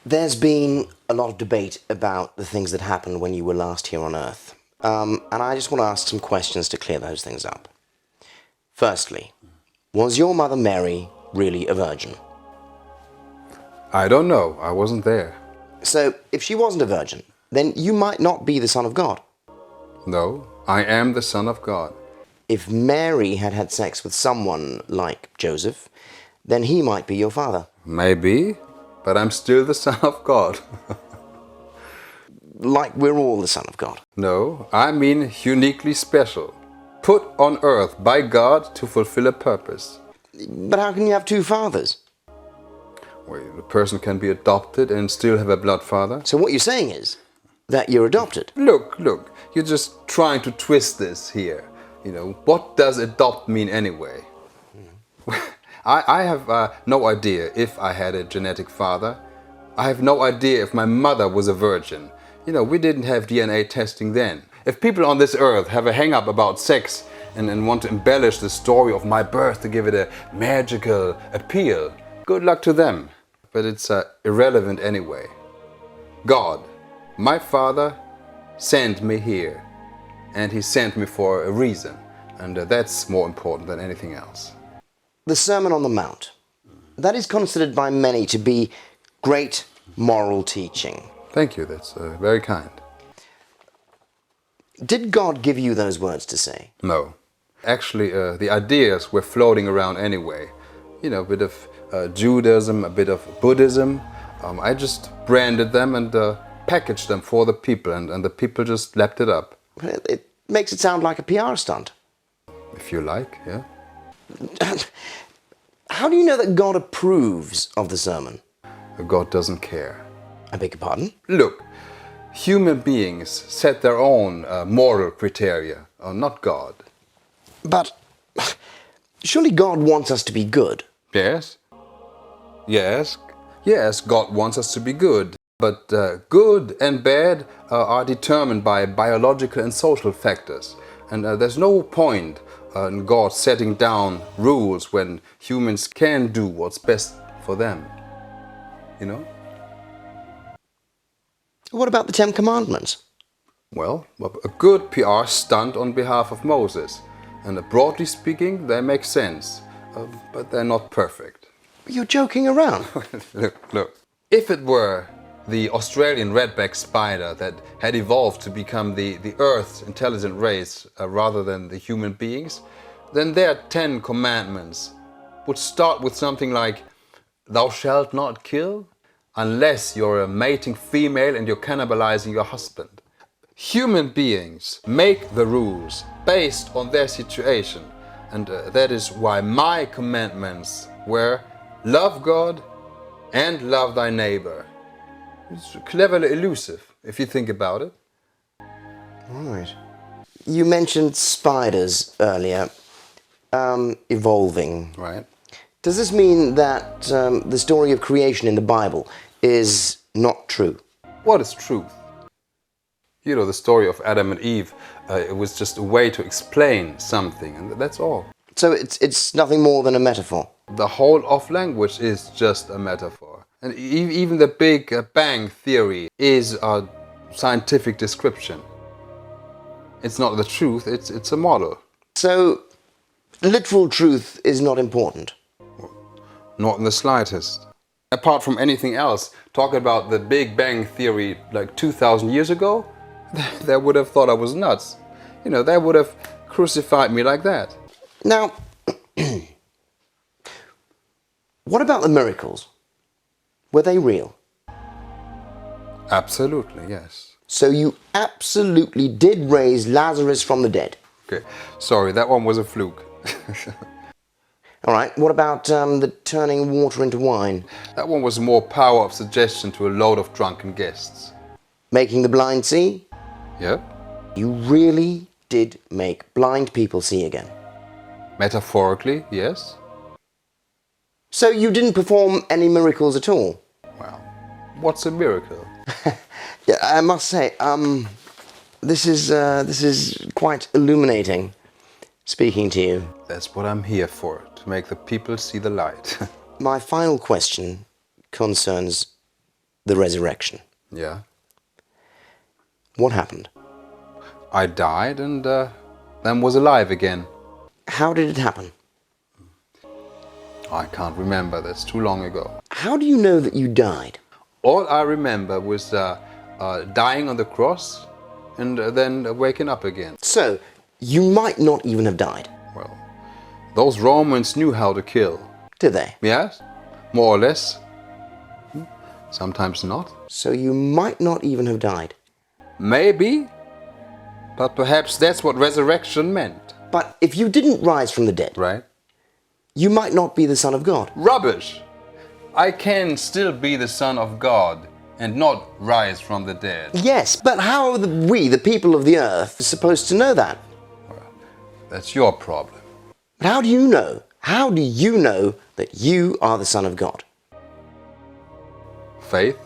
There's been a lot of debate about the things that happened when you were last here on Earth. And I just want to ask some questions to clear those things up. Firstly, was your mother Mary really a virgin? I don't know. I wasn't there. So, if she wasn't a virgin, then you might not be the Son of God. No, I am the Son of God. If Mary had had sex with someone like Joseph, then he might be your father. Maybe, but I'm still the Son of God. Like we're all the Son of God. No, I mean uniquely special. Put on earth by God to fulfill a purpose. But how can you have two fathers? Well, the person can be adopted and still have a blood father. So what you're saying is that you're adopted. Look, you're just trying to twist this here. You know, what does adopt mean anyway? I have no idea if I had a genetic father. I have no idea if my mother was a virgin. You know, we didn't have DNA testing then. If people on this earth have a hang-up about sex and want to embellish the story of my birth to give it a magical appeal, good luck to them. But it's irrelevant anyway. God, my Father, sent me here. And He sent me for a reason. And that's more important than anything else. The Sermon on the Mount, that is considered by many to be great moral teaching. Thank you, that's very kind. Did God give you those words to say? No. Actually, the ideas were floating around anyway. You know, a bit of Judaism, a bit of Buddhism. I just branded them and packaged them for the people, and the people just lapped it up. It makes it sound like a PR stunt. If you like, yeah. How do you know that God approves of the sermon? God doesn't care. I beg your pardon? Look, human beings set their own moral criteria, not God. But surely God wants us to be good. Yes. Yes, God wants us to be good. But good and bad are determined by biological and social factors. And there's no point in God setting down rules when humans can do what's best for them. You know? What about the Ten Commandments? Well, a good PR stunt on behalf of Moses. And broadly speaking, they make sense. But they're not perfect. You're joking around. Look. If it were the Australian redback spider that had evolved to become the Earth's intelligent race rather than the human beings, then their 10 commandments would start with something like, "Thou shalt not kill unless you're a mating female and you're cannibalizing your husband." Human beings make the rules based on their situation, and that is why my commandments were love God and love thy neighbor. It's cleverly elusive, if you think about it. Right. You mentioned spiders earlier, evolving. Right. Does this mean that the story of creation in the Bible is not true? What is truth? You know, the story of Adam and Eve, it was just a way to explain something, and that's all. So it's nothing more than a metaphor? The whole of language is just a metaphor. And even the Big Bang Theory is a scientific description. It's not the truth, it's a model. So, literal truth is not important? Not in the slightest. Apart from anything else, talking about the Big Bang Theory like 2,000 years ago, they would have thought I was nuts. You know, they would have crucified me like that. Now, what about the miracles? Were they real? Absolutely, yes. So you absolutely did raise Lazarus from the dead? Okay, sorry, that one was a fluke. All right, what about the turning water into wine? That one was more power of suggestion to a load of drunken guests. Making the blind see? Yep. You really did make blind people see again? Metaphorically, yes. So you didn't perform any miracles at all? Well, what's a miracle? Yeah, I must say, this is quite illuminating, speaking to you. That's what I'm here for, to make the people see the light. My final question concerns the resurrection. Yeah. What happened? I died and then was alive again. How did it happen? I can't remember, that's too long ago. How do you know that you died? All I remember was dying on the cross and then waking up again. So, you might not even have died. Well, those Romans knew how to kill. Did they? Yes, more or less. Sometimes not. So you might not even have died. Maybe, but perhaps that's what resurrection meant. But if you didn't rise from the dead, Right? you might not be the Son of God. Rubbish! I can still be the Son of God and not rise from the dead. Yes, but how are we, the people of the earth, supposed to know that? That's your problem. But how do you know? How do you know that you are the Son of God? Faith?